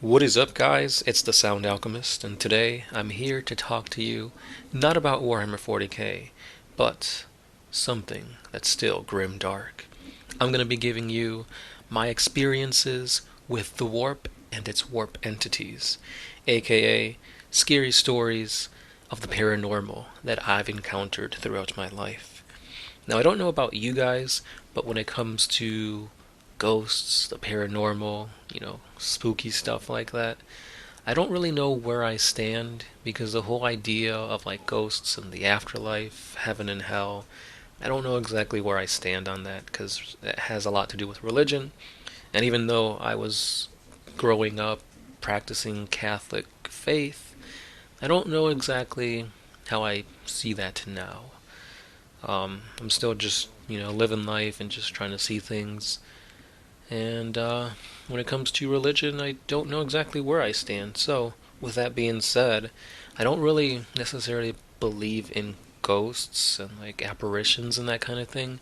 What is up, guys? It's the Sound Alchemist, and today I'm here to talk to you not about Warhammer 40k, but something that's still grim dark. I'm going to be giving you my experiences with the warp and its warp entities, aka scary stories of the paranormal that I've encountered throughout my life. Now, I don't know about you guys, but when it comes to ghosts, the paranormal, spooky stuff like that, I don't really know where I stand because the whole idea of like ghosts and the afterlife, heaven and hell, I don't know exactly where I stand on that because it has a lot to do with religion. And even though I was growing up practicing Catholic faith, I don't know exactly how I see that now. I'm still just, living life and just trying to see things. And when it comes to religion, I don't know exactly where I stand. So, with that being said, I don't really necessarily believe in ghosts and like apparitions and that kind of thing.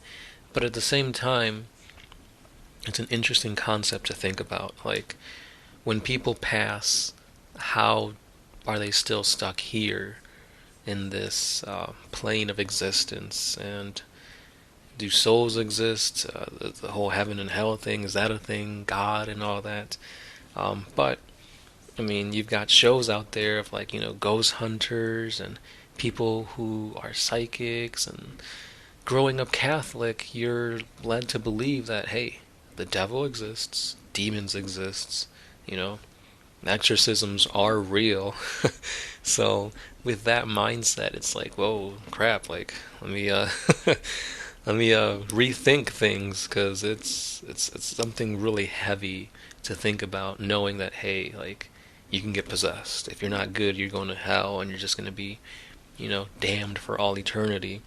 But at the same time, it's an interesting concept to think about. Like, when people pass, how are they still stuck here in this plane of existence? And do souls exist? The whole heaven and hell thing, is that a thing? God and all that. But I mean, you've got shows out there of like, ghost hunters and people who are psychics. And growing up Catholic, you're led to believe that, hey, the devil exists, demons exists, you know, exorcisms are real. So with that mindset, it's like, whoa, crap! Like, let me let me rethink things because it's something really heavy to think about, knowing that hey, like you can get possessed. If you're not good, you're going to hell, and you're just going to be, damned for all eternity.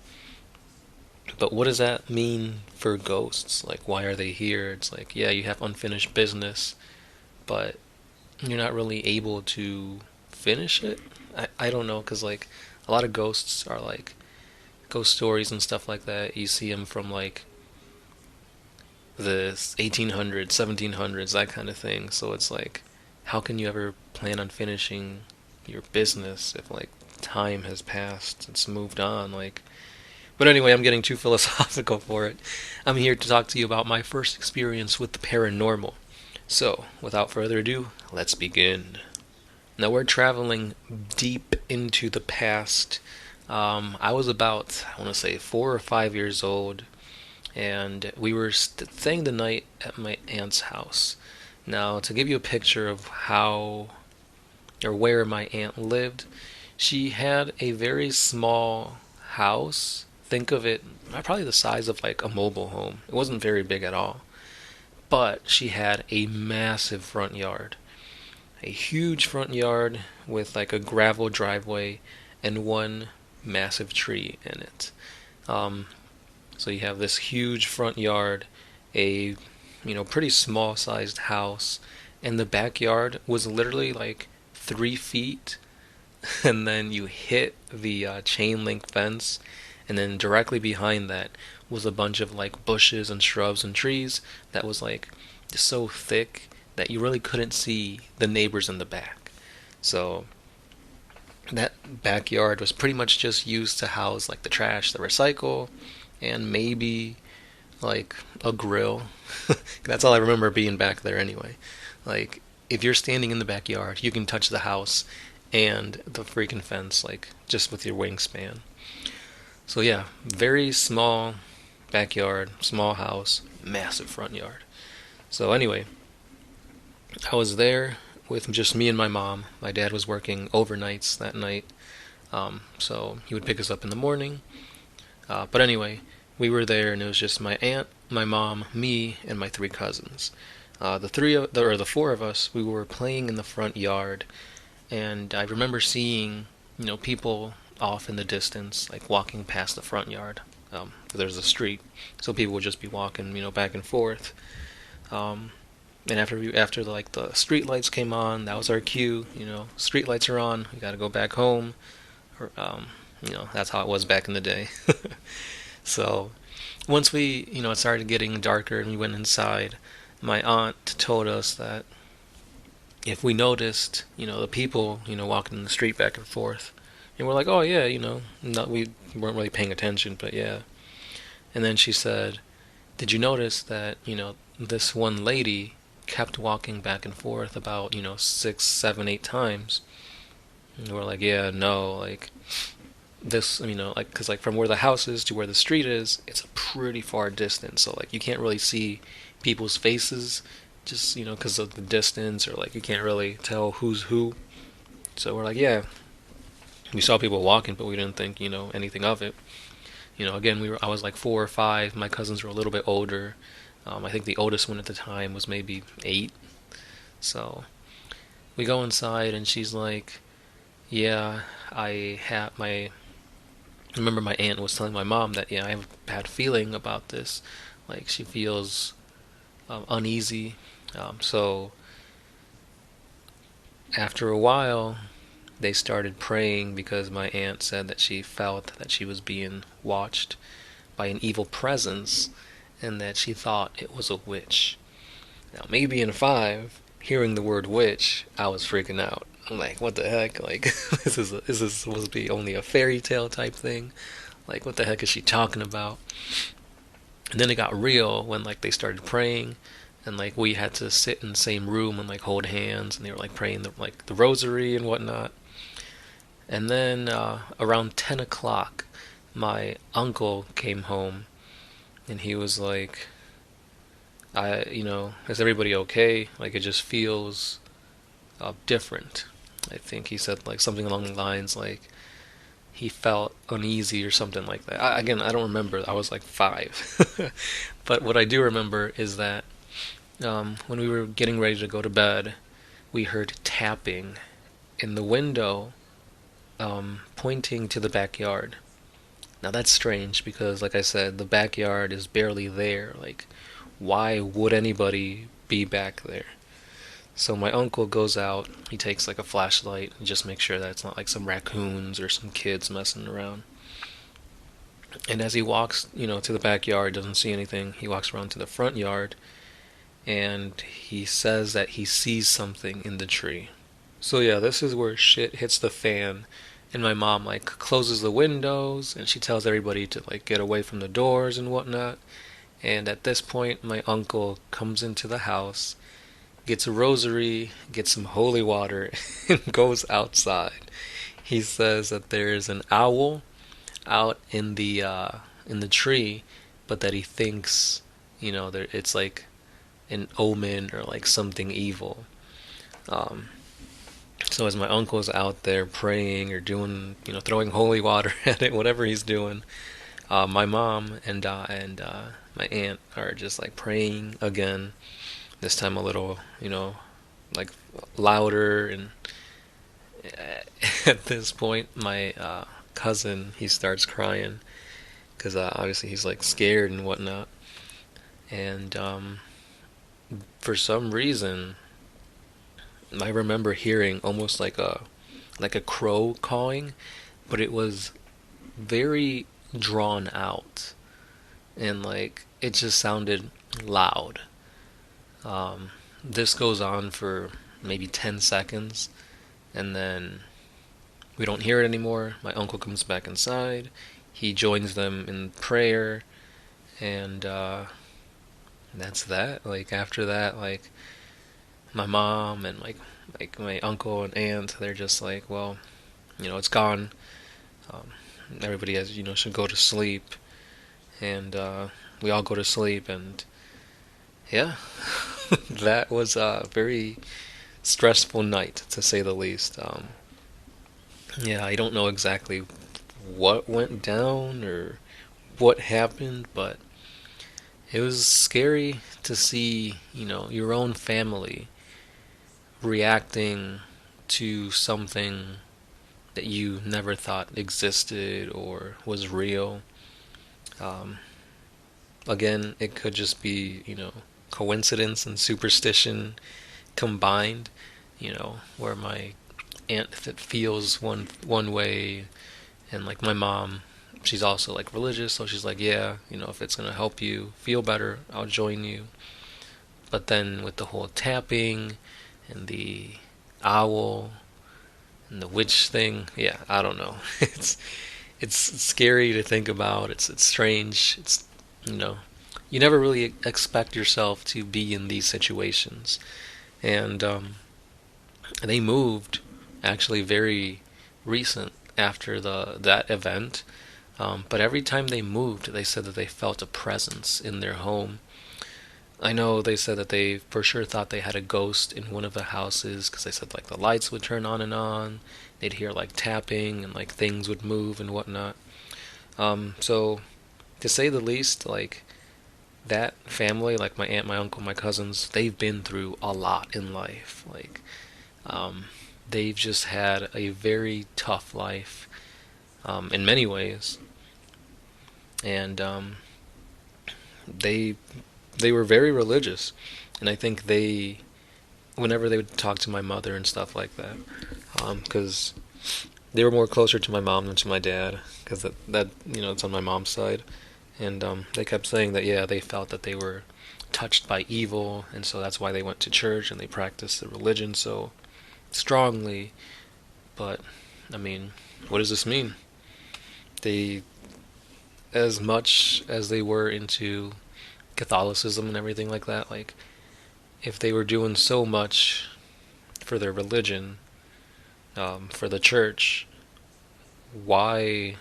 But what does that mean for ghosts? Like, why are they here? It's like, yeah, you have unfinished business, but you're not really able to finish it. I don't know, because like a lot of ghosts are like ghost stories and stuff like that. You see them from like the 1800s, 1700s, that kind of thing. So it's like, how can you ever plan on finishing your business if like time has passed, it's moved on? Like, but anyway, I'm getting too philosophical for it. I'm here to talk to you about my first experience with the paranormal. So, without further ado, let's begin. Now we're traveling deep into the past. I was about, I want to say, 4 or 5 years old, and we were staying the night at my aunt's house. Now, to give you a picture of how or where my aunt lived, she had a very small house. Think of it probably the size of like a mobile home. It wasn't very big at all, but she had a massive front yard. A huge front yard with like a gravel driveway and one massive tree in it. Um, so you have this huge front yard, a pretty small sized house, and the backyard was literally like 3 feet, and then you hit the chain link fence, and then directly behind that was a bunch of like bushes and shrubs and trees that was like so thick that you really couldn't see the neighbors in the back. So that backyard was pretty much just used to house like the trash, the recycle, and maybe like a grill. That's all I remember being back there anyway. Like, if you're standing in the backyard, you can touch the house and the freaking fence, like just with your wingspan. So yeah, very small backyard, small house, massive front yard. So anyway, I was there with just me and my mom. My dad was working overnights that night, so he would pick us up in the morning. But anyway, we were there, and it was just my aunt, my mom, me, and my three cousins. The four of us, we were playing in the front yard, and I remember seeing, people off in the distance, like walking past the front yard. There's a street, so people would just be walking, back and forth. Um, and after like the street lights came on, that was our cue. Street lights are on. We got to go back home. Or, that's how it was back in the day. So once it started getting darker and we went inside, my aunt told us that if we noticed, the people, walking in the street back and forth, and we're like, oh yeah, not we weren't really paying attention, but yeah. And then she said, did you notice that, this one lady kept walking back and forth about, six, seven, eight times? And we're like, yeah, no, like this, like, because like from where the house is to where the street is, it's a pretty far distance. So like you can't really see people's faces, just because of the distance, or like you can't really tell who's who. So we're like, yeah, we saw people walking, but we didn't think anything of it. Again, I was like 4 or 5. My cousins were a little bit older. I think the oldest one at the time was maybe 8. So we go inside, and she's like, yeah, I have my I remember my aunt was telling my mom that, yeah, I have a bad feeling about this. Like she feels uneasy. So after a while, they started praying because my aunt said that she felt that she was being watched by an evil presence and that she thought it was a witch. Now, me being 5, hearing the word witch, I was freaking out. I'm like, what the heck? Like, is this supposed to be only a fairy tale type thing? Like, what the heck is she talking about? And then it got real when like they started praying, and like we had to sit in the same room and like hold hands, and they were like praying the rosary and whatnot. And then around 10 o'clock, my uncle came home, and he was like, is everybody okay? Like it just feels different. I think he said like something along the lines like he felt uneasy or something like that. Again, I don't remember. I was like 5. But what I do remember is that when we were getting ready to go to bed, we heard tapping in the window, pointing to the backyard. Now that's strange because, like I said, the backyard is barely there. Like, why would anybody be back there? So my uncle goes out, he takes like a flashlight and just makes sure that it's not like some raccoons or some kids messing around. And as he walks, to the backyard, doesn't see anything. He walks around to the front yard and he says that he sees something in the tree. So yeah, this is where shit hits the fan. And my mom like closes the windows and she tells everybody to like get away from the doors and whatnot. And at this point, my uncle comes into the house, gets a rosary, gets some holy water, and goes outside. He says that there is an owl out in the tree, but that he thinks it's like an omen or like something evil. Um, so as my uncle's out there praying or doing, throwing holy water at it, whatever he's doing, my mom and my aunt are just like praying again. This time a little, like louder. And at this point, my cousin, he starts crying because obviously he's like scared and whatnot. And for some reason, I remember hearing almost like a crow cawing, but it was very drawn out, and like it just sounded loud. This goes on for maybe 10 seconds, and then we don't hear it anymore. My uncle comes back inside. He joins them in prayer, and that's that. Like after that, like my mom and like my uncle and aunt, they're just like, well, it's gone. Um, Everybody has, should go to sleep, and we all go to sleep, and yeah, that was a very stressful night to say the least. Yeah, I don't know exactly what went down or what happened, but it was scary to see, your own family reacting to something that you never thought existed or was real. Um, Again, it could just be, coincidence and superstition combined, where my aunt that feels one way, and like my mom, she's also like religious, so she's like, yeah, if it's gonna help you feel better, I'll join you. But then with the whole tapping and the owl and the witch thing. Yeah, I don't know. It's scary to think about. It's strange. It's you know you never really expect yourself to be in these situations, and they moved actually very recent after the that event. But every time they moved, they said that they felt a presence in their home. I know they said that they for sure thought they had a ghost in one of the houses because they said like the lights would turn on and on. They'd hear like tapping and like things would move and whatnot. So to say the least, like that family, like my aunt, my uncle, my cousins, they've been through a lot in life. Like um, they've just had a very tough life in many ways, and they they were very religious, and I think they whenever they would talk to my mother and stuff like that, because they were more closer to my mom than to my dad, because that it's on my mom's side, and they kept saying that yeah they felt that they were touched by evil, and so that's why they went to church and they practiced the religion so strongly. But I mean, what does this mean? They, as much as they were into Catholicism and everything like that, like if they were doing so much for their religion, for the church, why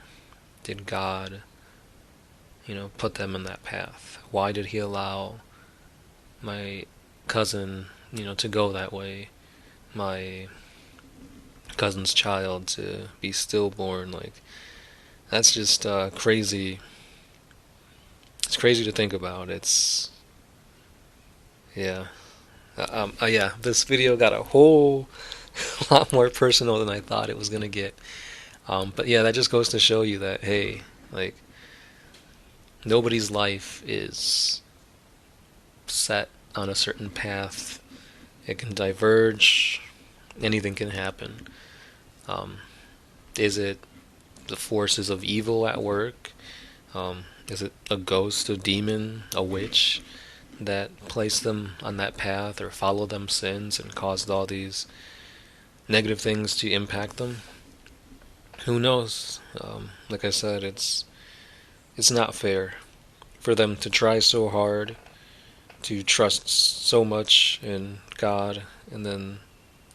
did God, put them in that path? Why did He allow my cousin, to go that way? My cousin's child to be stillborn? Like, that's just crazy. It's crazy to think about. Yeah. Yeah, this video got a whole lot more personal than I thought it was gonna get. But yeah, that just goes to show you that, hey, like, nobody's life is set on a certain path. It can diverge, anything can happen. Um, is it the forces of evil at work? Is it a ghost, a demon, a witch that placed them on that path or followed them sins and caused all these negative things to impact them? Who knows? Like I said, it's not fair for them to try so hard, to trust so much in God, and then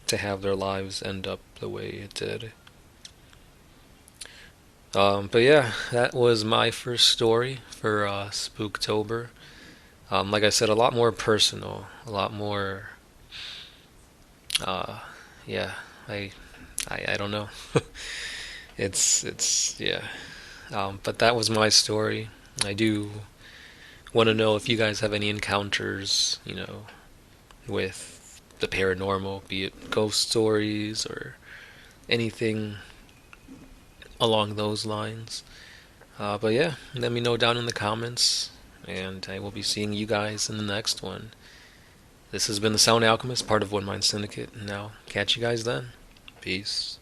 to have their lives end up the way it did. But yeah, that was my first story for Spooktober. Like I said, a lot more personal, a lot more. Uh, yeah, I, I don't know. It's yeah. But that was my story. I do want to know if you guys have any encounters, with the paranormal, be it ghost stories or anything along those lines. But yeah, let me know down in the comments, and I will be seeing you guys in the next one. This has been the Sound Alchemist, part of One Mind Syndicate, and now catch you guys then. Peace.